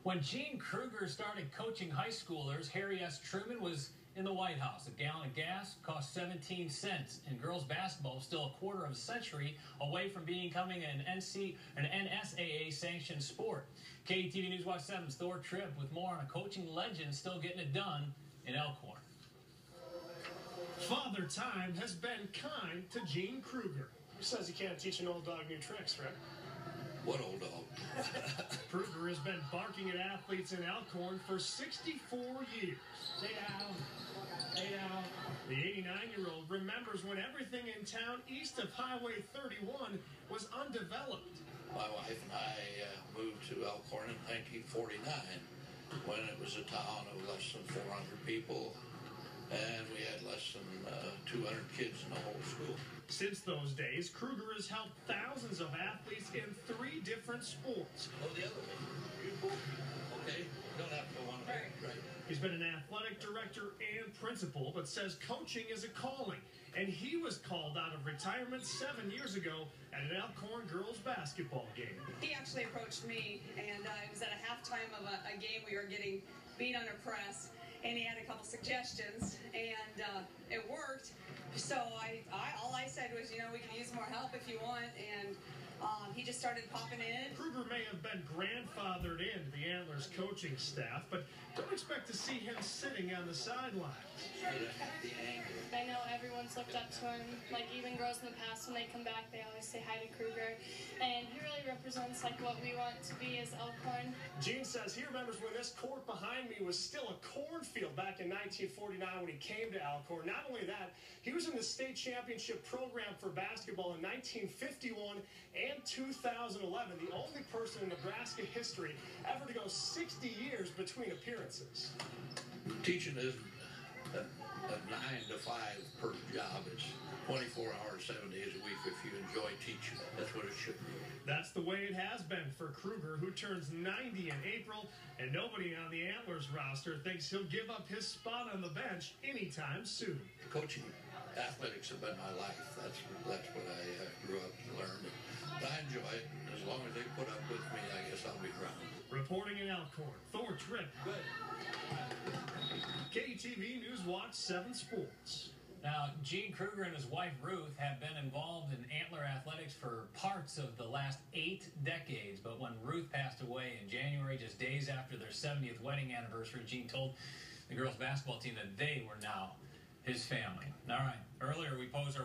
When Gene Kruger started coaching high schoolers, Harry S. Truman was in the White House. A gallon of gas cost 17 cents, and girls basketball was still a quarter of a century away from becoming an NSAA-sanctioned sport. KTV News Watch 7's Thor Tripp with more on a coaching legend still getting it done in Elkhorn. Father Time has been kind to Gene Kruger. Who says he can't teach an old dog new tricks, right? What old dog? Kruger has been barking at athletes in Elkhorn for 64 years. Stay down. Stay down. The 89-year-old remembers when everything in town east of Highway 31 was undeveloped. My wife and I moved to Elkhorn in 1949 when it was a town of less than 400 people, and we had less than 200 kids in the whole school. Since those days, Kruger has helped thousands of athletes in 3 different sports. Oh, the other way. Okay, don't have to go on. Right. He's been an athletic director and principal, but says coaching is a calling. And he was called out of retirement 7 years ago at an Elkhorn girls basketball game. He actually approached me, and it was at a halftime of a game we were getting beat under press. And he had a couple suggestions, and it worked. So all I said was, we can use more help if you want, and he just started popping in. Kruger may have been grandfathered into the Antlers coaching staff, but don't expect to see him sitting on the sidelines. I know everyone's looked up to him. Like, even girls in the past, when they come back, they always say hi to Kruger. And he really represents, what we want to be as Elkhorn. Gene says he remembers when this court behind me was still a cornfield back in 1949 when he came to Elkhorn. Not only that, he was in the state championship program for basketball in 1951 and 2011, the only person in Nebraska history ever to go 60 years between appearances. Teaching isn't a 9 to 5 per job. It's 24 hours, 7 days a week if you enjoy teaching. That's what it should be. That's the way it has been for Kruger, who turns 90 in April, and nobody on the Antlers roster thinks he'll give up his spot on the bench anytime soon. Coaching athletics have been my life. That's what I grew up and learned. But I enjoy it. As long as they put up with me, I guess I'll be around. Reporting in Elkhorn, Thor Tripp. Good. KTV News Watch 7 Sports. Now, Gene Kruger and his wife Ruth have been involved in Antler athletics for parts of the last 8 decades. But when Ruth passed away in January, just days after their 70th wedding anniversary, Gene told the girls basketball team that they were now his family. All right, earlier we posed our